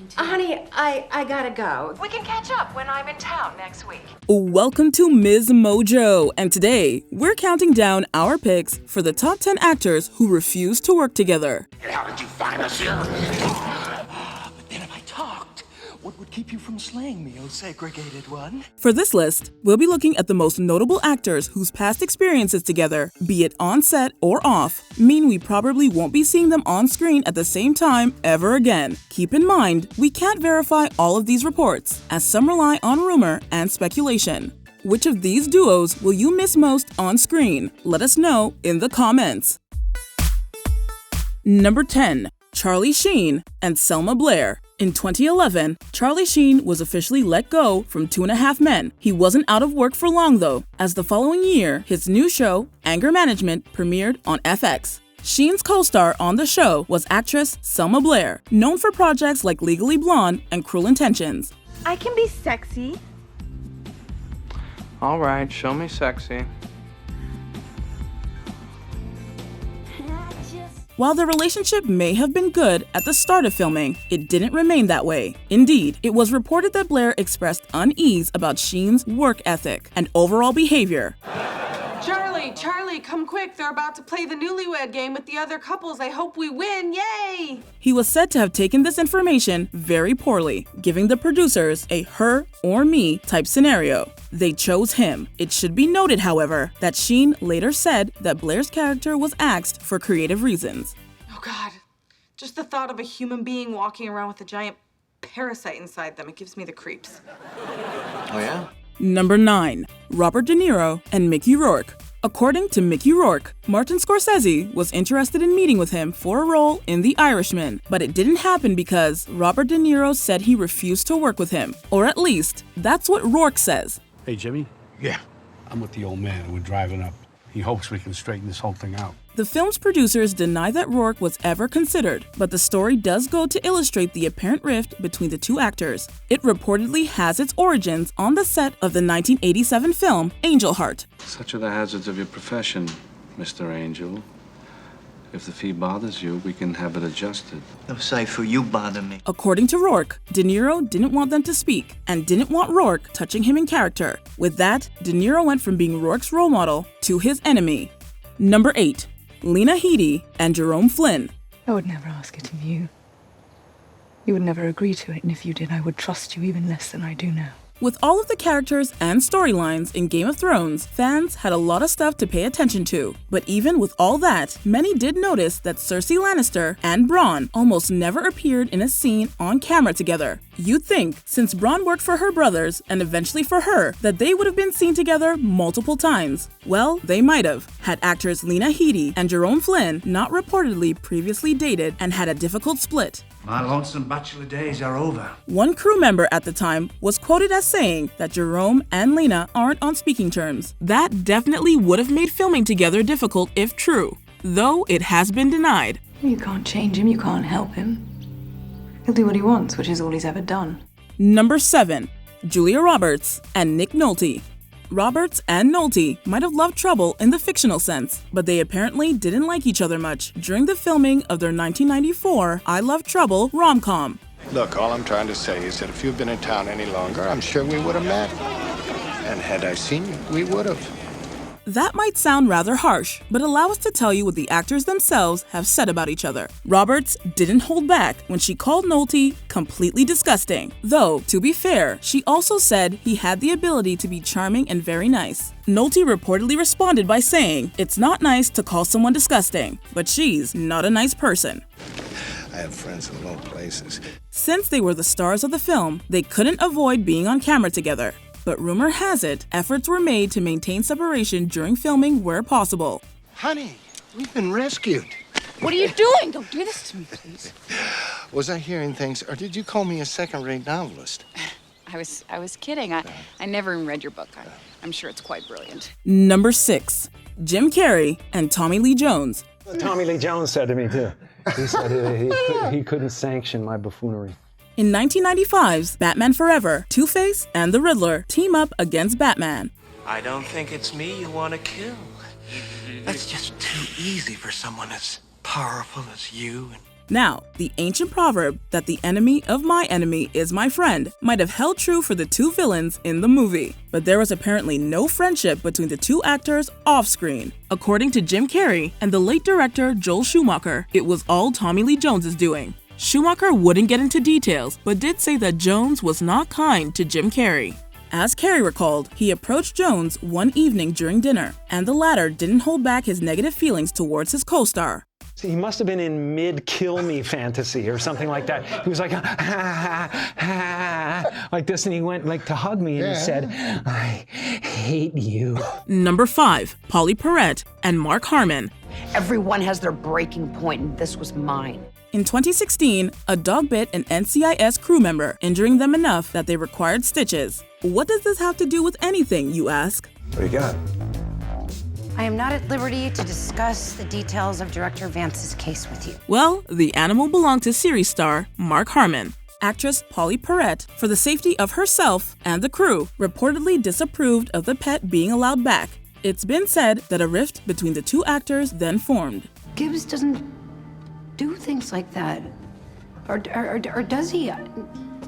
continue. Honey, I gotta go. We can catch up when I'm in town next week. Welcome to MsMojo, and today we're counting down our picks for the top 10 actors who refuse to work together. How did you find us here? But then if I talked, what would keep you from slaying me, oh segregated one? For this list, we'll be looking at the most notable actors whose past experiences together, be it on set or off, mean we probably won't be seeing them on screen at the same time ever again. Keep in mind, we can't verify all of these reports, as some rely on rumor and speculation. Which of these duos will you miss most on screen? Let us know in the comments. Number 10. Charlie Sheen and Selma Blair. In 2011, Charlie Sheen was officially let go from 2.5 Men. He wasn't out of work for long though, as the following year, his new show, Anger Management, premiered on FX. Sheen's co-star on the show was actress Selma Blair, known for projects like Legally Blonde and Cruel Intentions. I can be sexy. All right, show me sexy. While the relationship may have been good at the start of filming, it didn't remain that way. Indeed, it was reported that Blair expressed unease about Sheen's work ethic and overall behavior. Charlie, come quick. They're about to play the newlywed game with the other couples. I hope we win. Yay! He was said to have taken this information very poorly, giving the producers a her or me type scenario. They chose him. It should be noted, however, that Sheen later said that Blair's character was axed for creative reasons. Oh God, just the thought of a human being walking around with a giant parasite inside them, it gives me the creeps. Oh yeah? Number 9. Robert De Niro and Mickey Rourke. According to Mickey Rourke, Martin Scorsese was interested in meeting with him for a role in The Irishman, but it didn't happen because Robert De Niro said he refused to work with him. Or at least, that's what Rourke says. Hey, Jimmy? Yeah. I'm with the old man and we're driving up. He hopes we can straighten this whole thing out. The film's producers deny that Rourke was ever considered, but the story does go to illustrate the apparent rift between the two actors. It reportedly has its origins on the set of the 1987 film Angel Heart. Such are the hazards of your profession, Mr. Angel. If the fee bothers you, we can have it adjusted. No cipher, you bother me. According to Rourke, De Niro didn't want them to speak and didn't want Rourke touching him in character. With that, De Niro went from being Rourke's role model to his enemy. Number 8. Lena Headey and Jerome Flynn. I would never ask it of you. You would never agree to it, and if you did, I would trust you even less than I do now. With all of the characters and storylines in Game of Thrones, fans had a lot of stuff to pay attention to. But even with all that, many did notice that Cersei Lannister and Bronn almost never appeared in a scene on camera together. You'd think, since Bronn worked for her brothers and eventually for her, that they would have been seen together multiple times. Well, they might have, had actors Lena Headey and Jerome Flynn not reportedly previously dated and had a difficult split. My lonesome bachelor days are over. One crew member at the time was quoted as saying that Jerome and Lena aren't on speaking terms. That definitely would have made filming together difficult if true, though it has been denied. You can't change him, you can't help him. He'll do what he wants, which is all he's ever done. Number 7. Julia Roberts and Nick Nolte. Roberts and Nolte might have loved trouble in the fictional sense, but they apparently didn't like each other much during the filming of their 1994 I Love Trouble rom-com. Look, all I'm trying to say is that if you'd been in town any longer, I'm sure we would have met. And had I seen you, we would have. That might sound rather harsh, but allow us to tell you what the actors themselves have said about each other. Roberts didn't hold back when she called Nolte completely disgusting. Though, to be fair, she also said he had the ability to be charming and very nice. Nolte reportedly responded by saying, "It's not nice to call someone disgusting, but she's not a nice person." I have friends in low places. Since they were the stars of the film, they couldn't avoid being on camera together. But rumor has it, efforts were made to maintain separation during filming where possible. Honey, we've been rescued. What are you doing? Don't do this to me, please. Was I hearing things, or did you call me a second-rate novelist? I was kidding. I never even read your book. I'm sure it's quite brilliant. Number 6. Jim Carrey and Tommy Lee Jones. Tommy Lee Jones said to me, too. He said he couldn't sanction my buffoonery. In 1995's Batman Forever, Two-Face and the Riddler team up against Batman. I don't think it's me you want to kill. That's just too easy for someone as powerful as you. Now, the ancient proverb that the enemy of my enemy is my friend might have held true for the two villains in the movie, but there was apparently no friendship between the two actors off-screen. According to Jim Carrey and the late director Joel Schumacher, it was all Tommy Lee Jones' doing. Schumacher wouldn't get into details, but did say that Jones was not kind to Jim Carrey. As Carrey recalled, he approached Jones one evening during dinner, and the latter didn't hold back his negative feelings towards his co-star. He must have been in mid-kill me fantasy or something like that. He was like, ha, ha, ha, like this, and he went like to hug me, and he said, I hate you. Number 5, Polly Perrette and Mark Harmon. Everyone has their breaking point, and this was mine. In 2016, a dog bit an NCIS crew member, injuring them enough that they required stitches. What does this have to do with anything, you ask? What do you got? I am not at liberty to discuss the details of Director Vance's case with you. Well, the animal belonged to series star Mark Harmon. Actress Polly Perrette, for the safety of herself and the crew, reportedly disapproved of the pet being allowed back. It's been said that a rift between the two actors then formed. Gibbs doesn't do things like that. Or does he?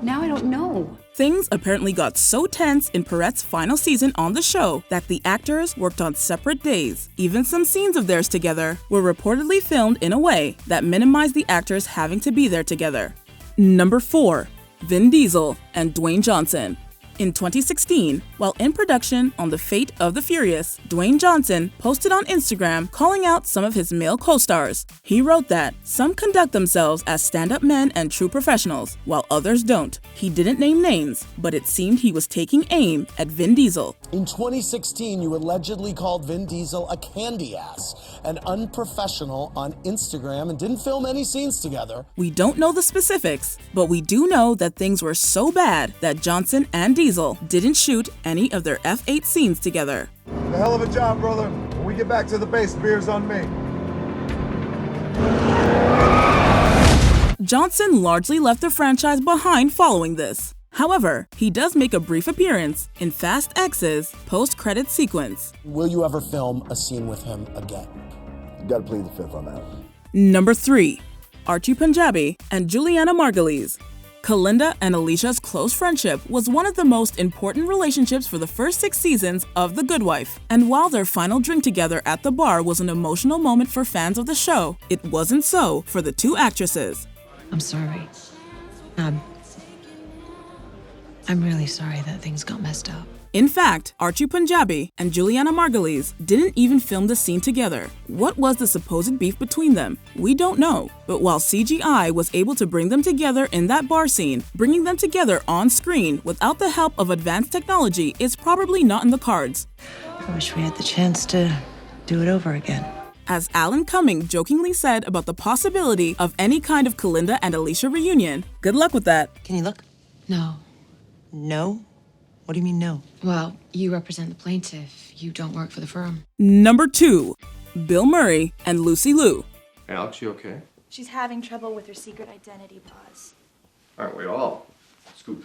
Now I don't know. Things apparently got so tense in Perrette's final season on the show that the actors worked on separate days. Even some scenes of theirs together were reportedly filmed in a way that minimized the actors having to be there together. Number 4, Vin Diesel and Dwayne Johnson. In 2016, while in production on The Fate of the Furious, Dwayne Johnson posted on Instagram calling out some of his male co-stars. He wrote that some conduct themselves as stand-up men and true professionals, while others don't. He didn't name names, but it seemed he was taking aim at Vin Diesel. In 2016, you allegedly called Vin Diesel a candy ass and unprofessional on Instagram and didn't film any scenes together. We don't know the specifics, but we do know that things were so bad that Johnson and Diesel didn't shoot any of their F8 scenes together. A hell of a job, brother. When we get back to the base, beer's on me. Johnson largely left the franchise behind following this. However, he does make a brief appearance in Fast X's post-credits sequence. Will you ever film a scene with him again? You gotta plead the fifth on that. Number 3, Archie Punjabi and Juliana Margulies. Kalinda and Alicia's close friendship was one of the most important relationships for the first 6 seasons of The Good Wife. And while their final drink together at the bar was an emotional moment for fans of the show, it wasn't so for the two actresses. I'm sorry. I'm really sorry that things got messed up. In fact, Archie Punjabi and Juliana Margulies didn't even film the scene together. What was the supposed beef between them? We don't know. But while CGI was able to bring them together in that bar scene, bringing them together on screen without the help of advanced technology is probably not in the cards. I wish we had the chance to do it over again. As Alan Cumming jokingly said about the possibility of any kind of Kalinda and Alicia reunion, good luck with that. Can you look? No. No? What do you mean, no? Well, you represent the plaintiff. You don't work for the firm. Number 2, Bill Murray and Lucy Liu. Hey, Alex, you okay? She's having trouble with her secret identity, boss. Aren't we all? Scoot.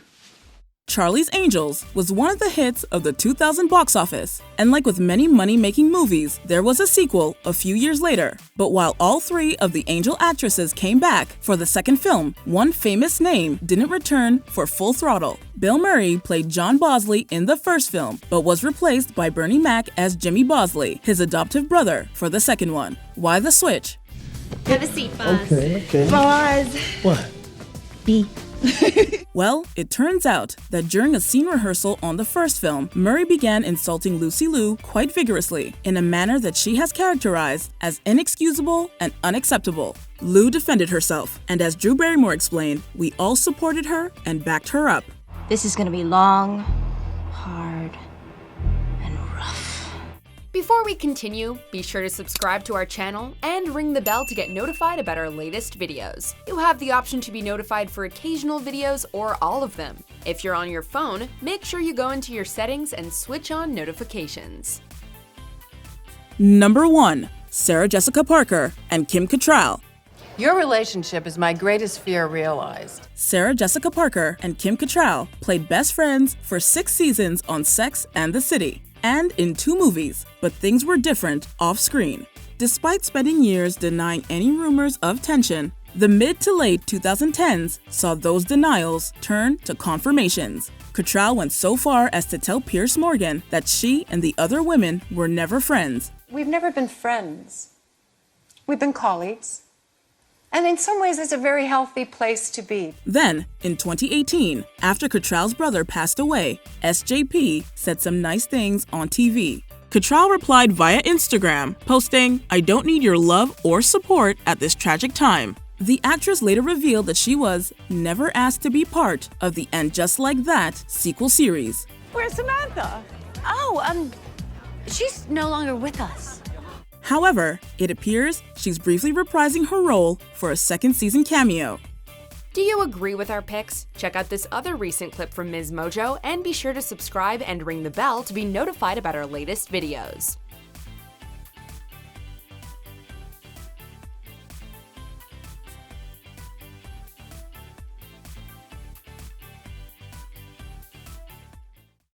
Charlie's Angels was one of the hits of the 2000 box office, and like with many money-making movies, there was a sequel a few years later. But while all 3 of the Angel actresses came back for the second film, one famous name didn't return for Full Throttle. Bill Murray played John Bosley in the first film, but was replaced by Bernie Mac as Jimmy Bosley, his adoptive brother, for the second one. Why the switch? Have a seat, boss. Okay. Boss. What? B. Well, it turns out that during a scene rehearsal on the first film, Murray began insulting Lucy Liu quite vigorously, in a manner that she has characterized as inexcusable and unacceptable. Liu defended herself, and as Drew Barrymore explained, we all supported her and backed her up. This is gonna be long, hard, and rough. Before we continue, be sure to subscribe to our channel and ring the bell to get notified about our latest videos. You have the option to be notified for occasional videos or all of them. If you're on your phone, make sure you go into your settings and switch on notifications. Number 1, Sarah Jessica Parker and Kim Cattrall. Your relationship is my greatest fear realized. Sarah Jessica Parker and Kim Cattrall played best friends for 6 seasons on Sex and the City, and in 2 movies, but things were different off-screen. Despite spending years denying any rumors of tension, The mid to late 2010s saw those denials turn to confirmations. Cattrall went so far as to tell Piers Morgan that she and the other women were never friends. We've never been friends. We've been colleagues. And in some ways, it's a very healthy place to be. Then, in 2018, after Cattrall's brother passed away, SJP said some nice things on TV. Cattrall replied via Instagram, posting, "I don't need your love or support at this tragic time." The actress later revealed that she was never asked to be part of the And Just Like That sequel series. Where's Samantha? Oh, she's no longer with us. However, it appears she's briefly reprising her role for a second season cameo. Do you agree with our picks? Check out this other recent clip from MsMojo and be sure to subscribe and ring the bell to be notified about our latest videos.